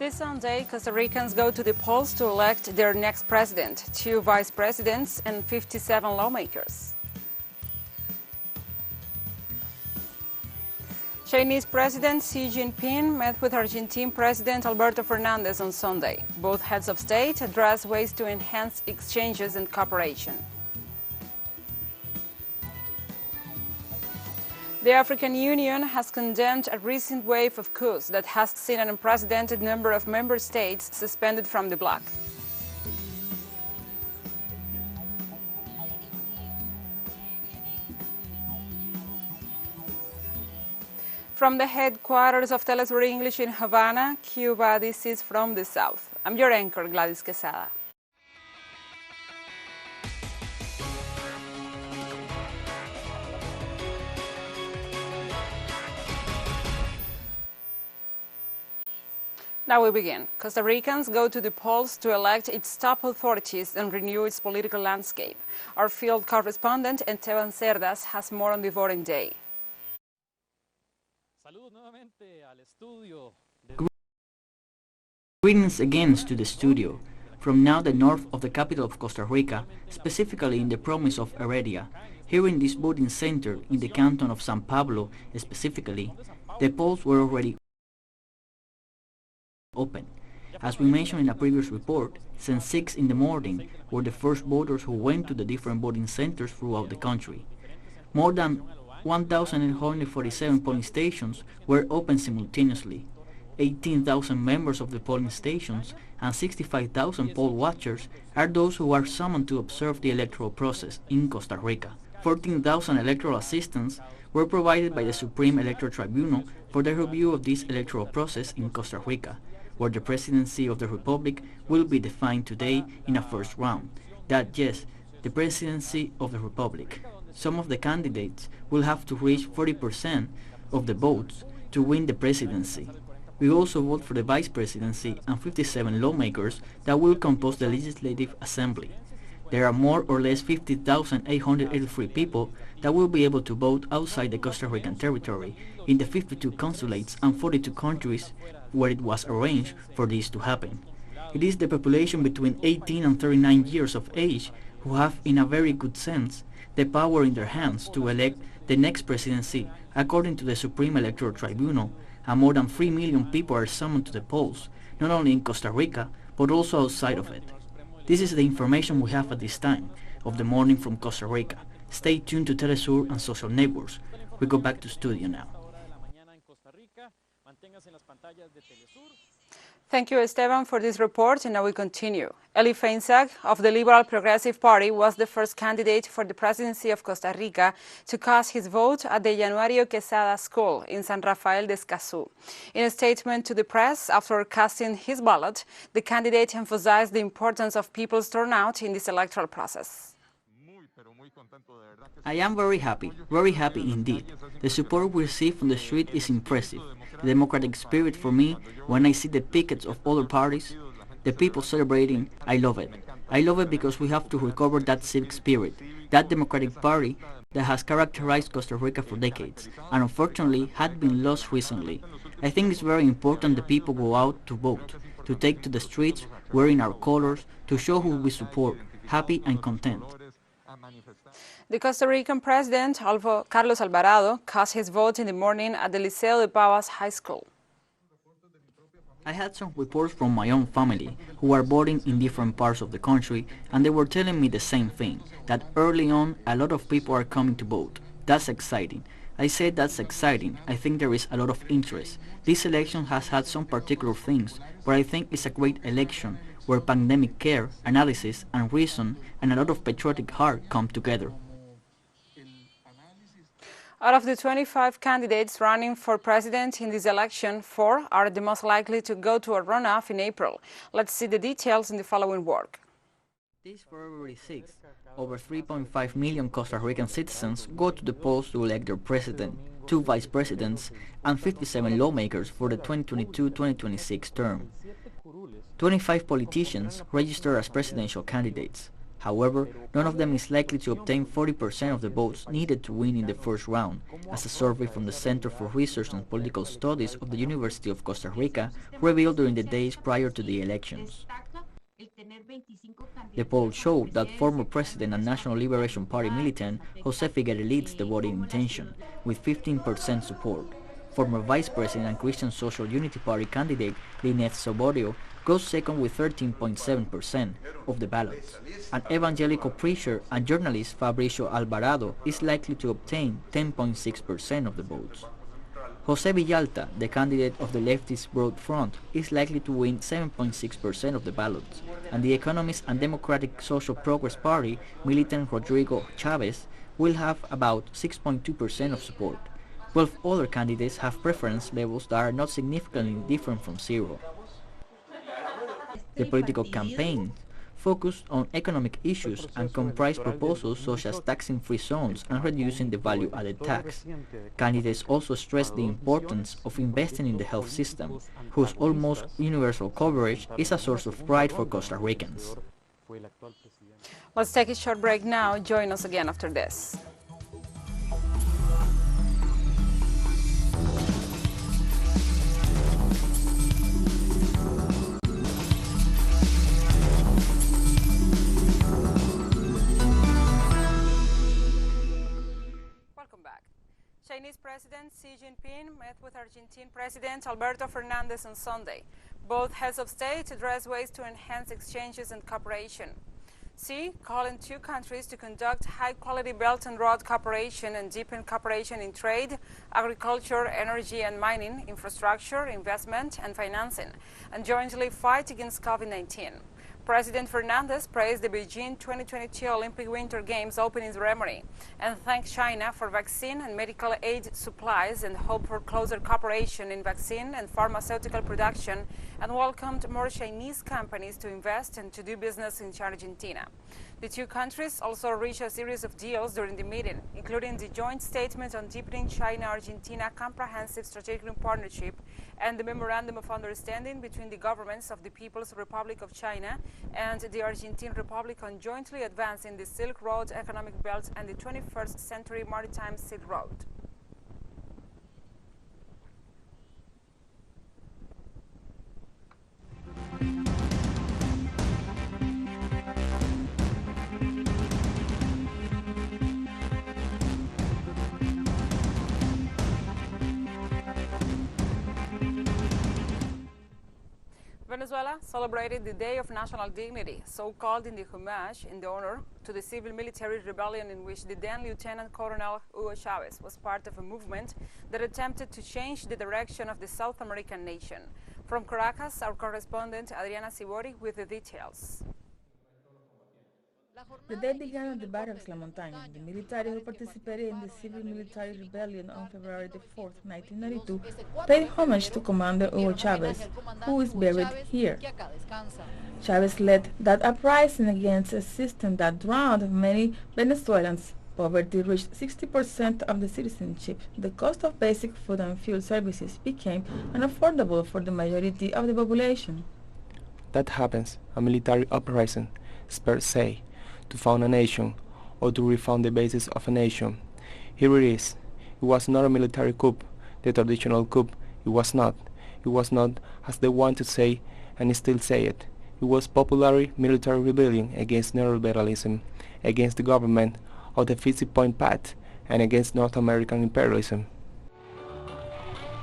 This Sunday, Costa Ricans go to the polls to elect their next president, 2 vice presidents, and 57 lawmakers. Chinese President Xi Jinping met with Argentine President Alberto Fernandez on Sunday. Both heads of state addressed ways to enhance exchanges and cooperation. The African Union has condemned a recent wave of coups that has seen an unprecedented number of member states suspended from the bloc. From the headquarters of TeleSUR English in Havana, Cuba, this is From the South. I'm your anchor, Gladys Quesada. Now we begin. Costa Ricans go to the polls to elect its top authorities and renew its political landscape. Our field correspondent, Esteban Cerdas, has more on the voting day. Greetings again to the studio. From now the north of the capital of Costa Rica, specifically in the province of Heredia, here in this voting center in the canton of San Pablo specifically, the polls were already open. As we mentioned in a previous report, since 6 in the morning were the first voters who went to the different voting centers throughout the country. More than 1,847 polling stations were open simultaneously. 18,000 members of the polling stations and 65,000 poll watchers are those who are summoned to observe the electoral process in Costa Rica. 14,000 electoral assistants were provided by the Supreme Electoral Tribunal for the review of this electoral process in Costa Rica, where the presidency of the Republic will be defined today in a first round. That, yes, the presidency of the Republic. Some of the candidates will have to reach 40% of the votes to win the presidency. We also vote for the vice presidency and 57 lawmakers that will compose the Legislative Assembly. There are more or less 50,883 people that will be able to vote outside the Costa Rican territory in the 52 consulates and 42 countries where it was arranged for this to happen. It is the population between 18 and 39 years of age who have, in a very good sense, the power in their hands to elect the next presidency according to the Supreme Electoral Tribunal, and more than 3 million people are summoned to the polls, not only in Costa Rica, but also outside of it. This is the information we have at this time of the morning from Costa Rica. Stay tuned to TeleSUR and social networks. We go back to studio now. Thank you, Esteban, for this report, and now we continue. Eli Feinsack of the Liberal Progressive Party was the first candidate for the presidency of Costa Rica to cast his vote at the Januario Quesada School in San Rafael de Escazú. In a statement to the press after casting his ballot, the candidate emphasized the importance of people's turnout in this electoral process. I am very happy indeed. The support we receive from the street is impressive. The democratic spirit for me, when I see the pickets of other parties, the people celebrating, I love it. I love it because we have to recover that civic spirit, that democratic party that has characterized Costa Rica for decades, and unfortunately had been lost recently. I think it's very important that people go out to vote, to take to the streets wearing our colors, to show who we support, happy and content. The Costa Rican president, Carlos Alvarado, cast his vote in the morning at the Liceo de Pavas High School. I had some reports from my own family who are voting in different parts of the country, and they were telling me the same thing, that early on a lot of people are coming to vote. That's exciting. I said that's exciting. I think there is a lot of interest. This election has had some particular things, but I think it's a great election where pandemic care, analysis and reason and a lot of patriotic heart come together. Out of the 25 candidates running for president in this election, 4 are the most likely to go to a runoff in April. Let's see the details in the following work. This February 6th, over 3.5 million Costa Rican citizens go to the polls to elect their president, 2 vice presidents, and 57 lawmakers for the 2022-2026 term. 25 politicians registered as presidential candidates. However, none of them is likely to obtain 40% of the votes needed to win in the first round, as a survey from the Center for Research and Political Studies of the University of Costa Rica revealed during the days prior to the elections. The poll showed that former President and National Liberation Party militant Jose Figueres leads the voting intention, with 15% support. Former Vice President and Christian Social Unity Party candidate Lynette Soborio goes second with 13.7% of the ballots. An evangelical preacher and journalist Fabricio Alvarado is likely to obtain 10.6% of the votes. Jose Villalta, the candidate of the leftist Broad Front, is likely to win 7.6% of the ballots, and the Economist and Democratic Social Progress Party militant Rodrigo Chavez will have about 6.2% of support. 12 other candidates have preference levels that are not significantly different from zero. The political campaign focused on economic issues and comprised proposals such as taxing free zones and reducing the value-added tax. Candidates also stressed the importance of investing in the health system, whose almost universal coverage is a source of pride for Costa Ricans. Let's take a short break now. Join us again after this. Chinese President Xi Jinping met with Argentine President Alberto Fernandez on Sunday. Both heads of state addressed ways to enhance exchanges and cooperation. Xi called on two countries to conduct high-quality Belt and Road cooperation and deepen cooperation in trade, agriculture, energy and mining, infrastructure, investment and financing, and jointly fight against COVID-19. President Fernandez praised the Beijing 2022 Olympic Winter Games opening ceremony and thanked China for vaccine and medical aid supplies and hoped for closer cooperation in vaccine and pharmaceutical production, and welcomed more Chinese companies to invest and to do business in Argentina. The two countries also reached a series of deals during the meeting, including the joint statement on deepening China-Argentina comprehensive strategic partnership and the Memorandum of Understanding between the governments of the People's Republic of China and the Argentine Republic on jointly advancing the Silk Road economic belt and the 21st century maritime Silk Road. Venezuela celebrated the Day of National Dignity, so called in the homage in the honor to the civil-military rebellion in which the then Lieutenant Colonel Hugo Chavez was part of a movement that attempted to change the direction of the South American nation. From Caracas, our correspondent Adriana Sibori with the details. The day began at the Barracks La Montaña, the military who participated in the civil-military rebellion on February 4, 1992, paid homage to Commander Hugo Chavez, who is buried here. Chavez led that uprising against a system that drowned many Venezuelans. Poverty reached 60% of the citizenship. The cost of basic food and fuel services became unaffordable for the majority of the population. That happens, a military uprising, per se, to found a nation, or to refound the basis of a nation. Here it is. It was not a military coup, the traditional coup. It was not. It was not, as they want to say, and still say it. It was popular military rebellion against neoliberalism, against the government of the 50-point path, and against North American imperialism.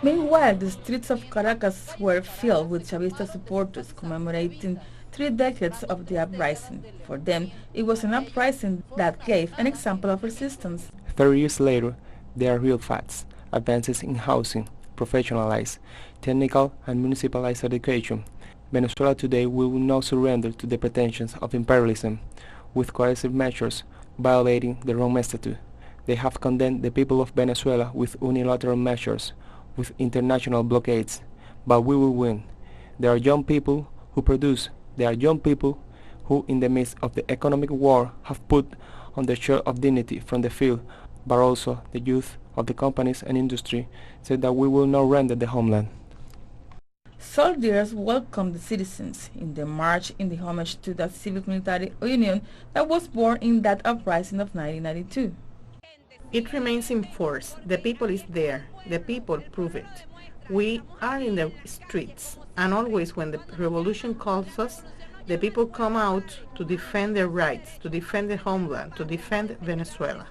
Meanwhile, the streets of Caracas were filled with Chavista supporters commemorating 3 decades of the uprising. For them, it was an uprising that gave an example of resistance. 30 years later, there are real facts, advances in housing, professionalized, technical and municipalized education. Venezuela today will not surrender to the pretensions of imperialism, with coercive measures violating the Rome Statute. They have condemned the people of Venezuela with unilateral measures, with international blockades. But we will win. There are young people who produce. There are young people who, in the midst of the economic war, have put on the share of dignity from the field, but also the youth of the companies and industry said that we will not render the homeland. Soldiers welcomed the citizens in the march in the homage to that civic-military union that was born in that uprising of 1992. It remains in force. The people is there. The people prove it. We are in the streets, and always when the revolution calls us, the people come out to defend their rights, to defend their homeland, to defend Venezuela.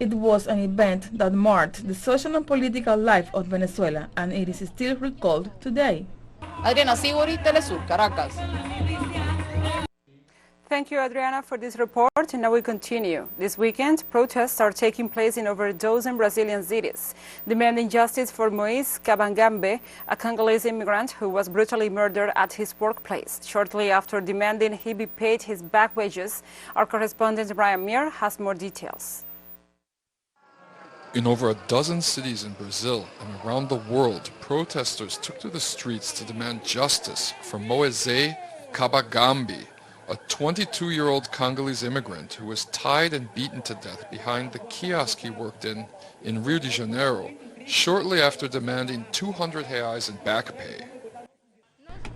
It was an event that marked the social and political life of Venezuela, and it is still recalled today. Adriana Sibori, TeleSUR, Caracas. Thank you, Adriana, for this report. And now we continue. This weekend, protests are taking place in over a dozen Brazilian cities, demanding justice for Moise Kabangambe, a Congolese immigrant who was brutally murdered at his workplace. Shortly after demanding he be paid his back wages, our correspondent Brian Muir has more details. In over a dozen cities in Brazil and around the world, protesters took to the streets to demand justice for Moise Kabangambe, a 22-year-old Congolese immigrant who was tied and beaten to death behind the kiosk he worked in Rio de Janeiro, shortly after demanding 200 reais in back pay.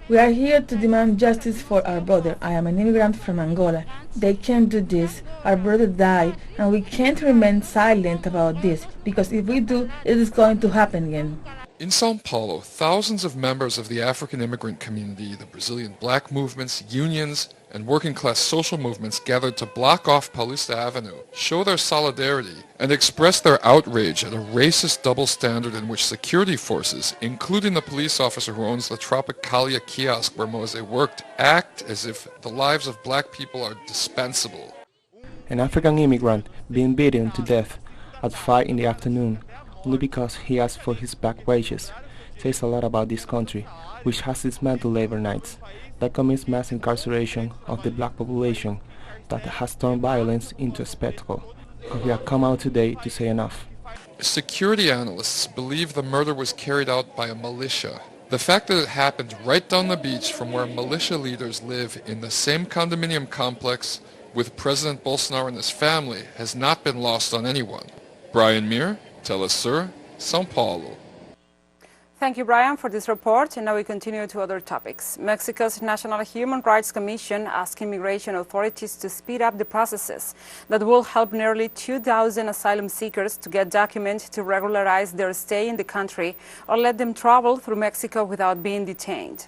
We are here to demand justice for our brother. I am an immigrant from Angola. They can't do this. Our brother died, and we can't remain silent about this, because if we do, it is going to happen again. In São Paulo, thousands of members of the African immigrant community, the Brazilian black movements, unions, and working-class social movements gathered to block off Paulista Avenue, show their solidarity, and express their outrage at a racist double standard in which security forces, including the police officer who owns the Tropicalia kiosk where Moise worked, act as if the lives of black people are dispensable. An African immigrant being beaten to death at 5 in the afternoon only because he asked for his back wages says a lot about this country, which has dismantled labor nights, that commits mass incarceration of the black population, that has turned violence into a spectacle. And we have come out today to say enough. Security analysts believe the murder was carried out by a militia. The fact that it happened right down the beach from where militia leaders live in the same condominium complex with President Bolsonaro and his family has not been lost on anyone. Brian Muir, TeleSUR, São Paulo. Thank you, Brian, for this report. And now we continue to other topics. Mexico's National Human Rights Commission asked immigration authorities to speed up the processes that will help nearly 2,000 asylum seekers to get documents to regularize their stay in the country or let them travel through Mexico without being detained.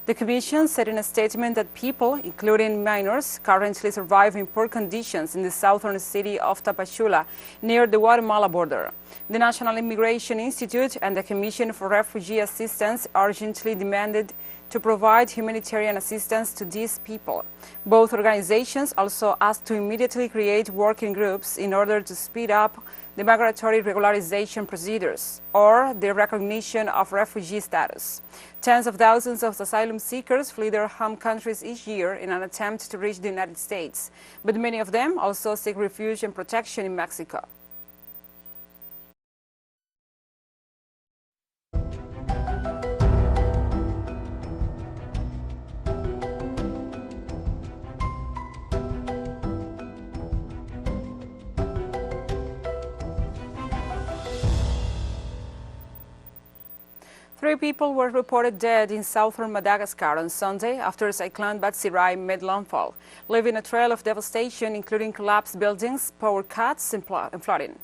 The Commission said in a statement that people, including minors, currently survive in poor conditions in the southern city of Tapachula, near the Guatemala border. The National Immigration Institute and the Commission for Refugee Assistance urgently demanded to provide humanitarian assistance to these people. Both organizations also asked to immediately create working groups in order to speed up the migratory regularization procedures or the recognition of refugee status. Tens of thousands of asylum seekers flee their home countries each year in an attempt to reach the United States, but many of them also seek refuge and protection in Mexico. Three people were reported dead in southern Madagascar on Sunday after Cyclone Batsirai made landfall, leaving a trail of devastation including collapsed buildings, power cuts, and flooding.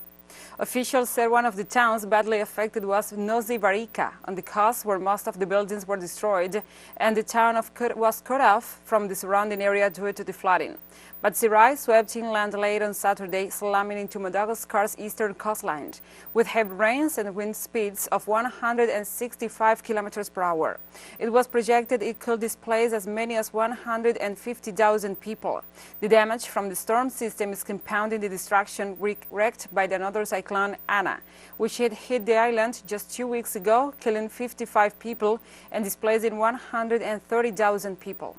Officials said one of the towns badly affected was Rica, on the coast where most of the buildings were destroyed, and the town was cut off from the surrounding area due to the flooding. Batsirai swept inland late on Saturday, slamming into Madagascar's eastern coastline, with heavy rains and wind speeds of 165 kilometers per hour. It was projected it could displace as many as 150,000 people. The damage from the storm system is compounding the destruction wreaked by another cyclone, Anna, which had hit the island just 2 weeks ago, killing 55 people and displacing 130,000 people.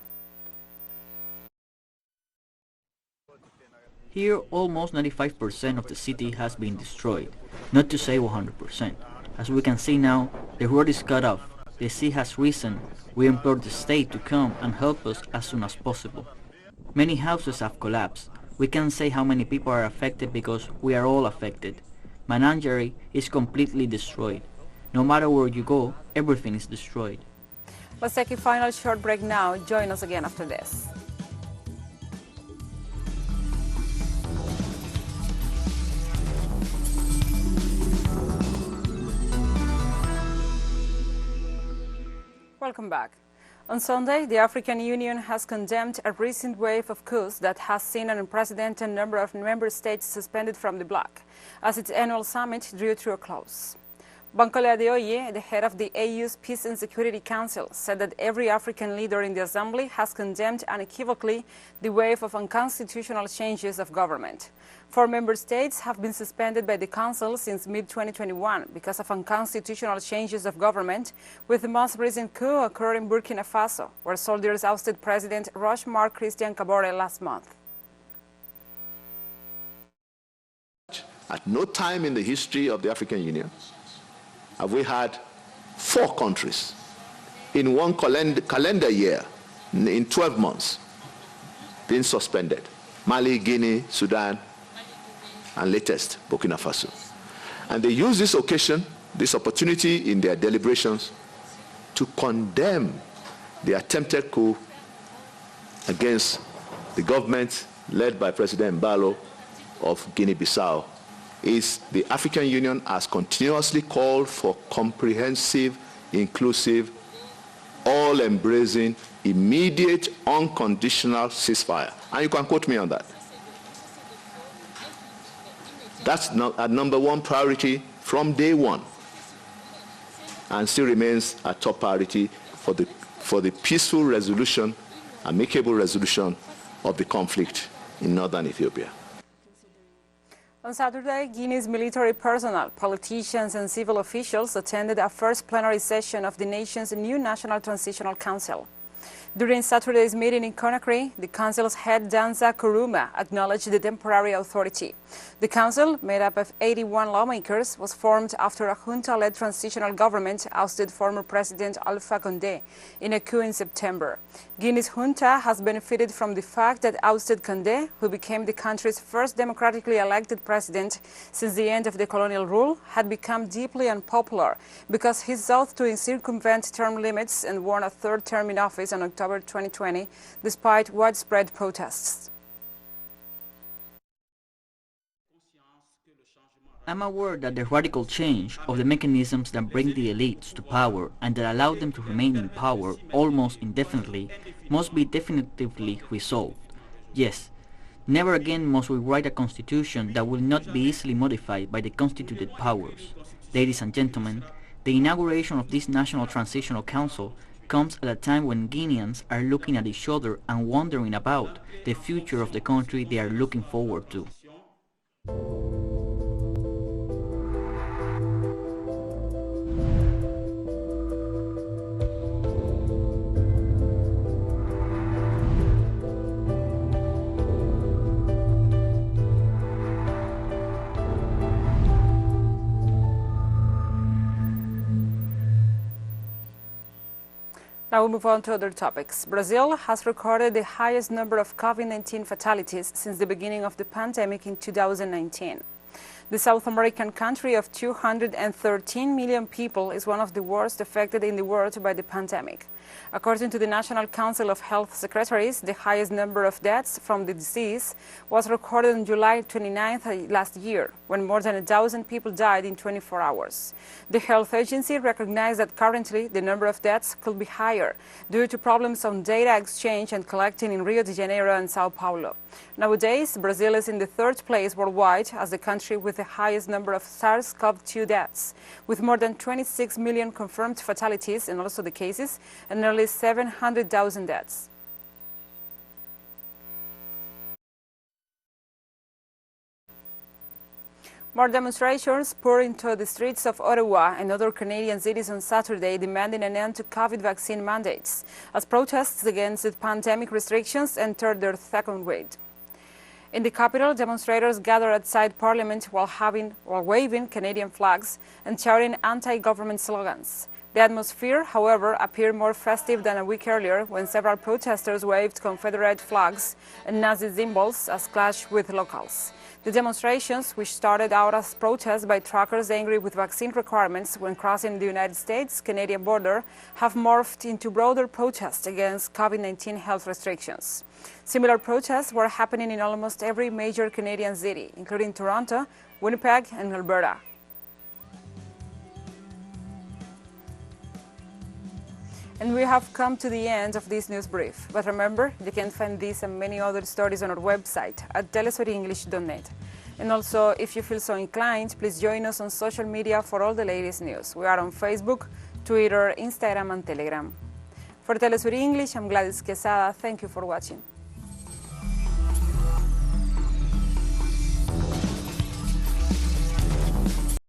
Here, almost 95% of the city has been destroyed, not to say 100%. As we can see now, the road is cut off, the sea has risen. We implore the state to come and help us as soon as possible. Many houses have collapsed. We can't say how many people are affected because we are all affected. Menagerie is completely destroyed. No matter where you go, everything is destroyed. Let's take a final short break now. Join us again after this. Welcome back. On Sunday, the African Union has condemned a recent wave of coups that has seen an unprecedented number of member states suspended from the bloc, as its annual summit drew to a close. Bankole Adeoye, the head of the AU's Peace and Security Council, said that every African leader in the Assembly has condemned unequivocally the wave of unconstitutional changes of government. 4 member states have been suspended by the Council since mid-2021 because of unconstitutional changes of government, with the most recent coup occurring in Burkina Faso, where soldiers ousted President Roch-Marc Christian Kabore last month. At no time in the history of the African Union have we had 4 countries in one calendar year, in 12 months, being suspended. Mali, Guinea, Sudan, and latest, Burkina Faso. And they use this occasion, this opportunity in their deliberations to condemn the attempted coup against the government led by President Mbalo of Guinea-Bissau. The African Union has continuously called for comprehensive, inclusive, all-embracing, immediate, unconditional ceasefire. And you can quote me on that. That's a number 1 priority from day 1, and still remains a top priority for the peaceful resolution, amicable resolution of the conflict in northern Ethiopia. On Saturday, Guinea's military personnel, politicians and civil officials attended a first plenary session of the nation's new National Transitional Council. During Saturday's meeting in Conakry, the council's head, Danza Kuruma, acknowledged the temporary authority. The council, made up of 81 lawmakers, was formed after a junta-led transitional government ousted former President Alpha Condé in a coup in September. Guinea's junta has benefited from the fact that ousted Condé, who became the country's first democratically elected president since the end of the colonial rule, had become deeply unpopular because he sought to circumvent term limits and won a 3rd term in office in October 2020, despite widespread protests. I'm aware that the radical change of the mechanisms that bring the elites to power and that allow them to remain in power almost indefinitely must be definitively resolved. Yes, never again must we write a constitution that will not be easily modified by the constituted powers. Ladies and gentlemen, the inauguration of this National Transitional Council comes at a time when Guineans are looking at each other and wondering about the future of the country they are looking forward to. Now we move on to other topics. Brazil has recorded the highest number of COVID-19 fatalities since the beginning of the pandemic in 2019. The South American country of 213 million people is one of the worst affected in the world by the pandemic. According to the National Council of Health Secretaries, the highest number of deaths from the disease was recorded on July 29th last year, when more than 1,000 people died in 24 hours. The health agency recognized that currently the number of deaths could be higher due to problems on data exchange and collecting in Rio de Janeiro and Sao Paulo. Nowadays, Brazil is in the 3rd place worldwide as the country with the highest number of SARS-CoV-2 deaths, with more than 26 million confirmed fatalities and also the cases, and nearly 700,000 deaths. More demonstrations poured into the streets of Ottawa and other Canadian cities on Saturday, demanding an end to COVID vaccine mandates, as protests against the pandemic restrictions entered their 2nd week. In the capital, demonstrators gathered outside Parliament while waving Canadian flags and shouting anti-government slogans. The atmosphere, however, appeared more festive than a week earlier when several protesters waved Confederate flags and Nazi symbols as clashed with locals. The demonstrations, which started out as protests by truckers angry with vaccine requirements when crossing the United States-Canadian border, have morphed into broader protests against COVID-19 health restrictions. Similar protests were happening in almost every major Canadian city, including Toronto, Winnipeg, and Alberta. And we have come to the end of this news brief. But remember, you can find these and many other stories on our website at telesurenglish.net. And also, if you feel so inclined, please join us on social media for all the latest news. We are on Facebook, Twitter, Instagram, and Telegram. For TeleSUR English, I'm Gladys Quesada. Thank you for watching.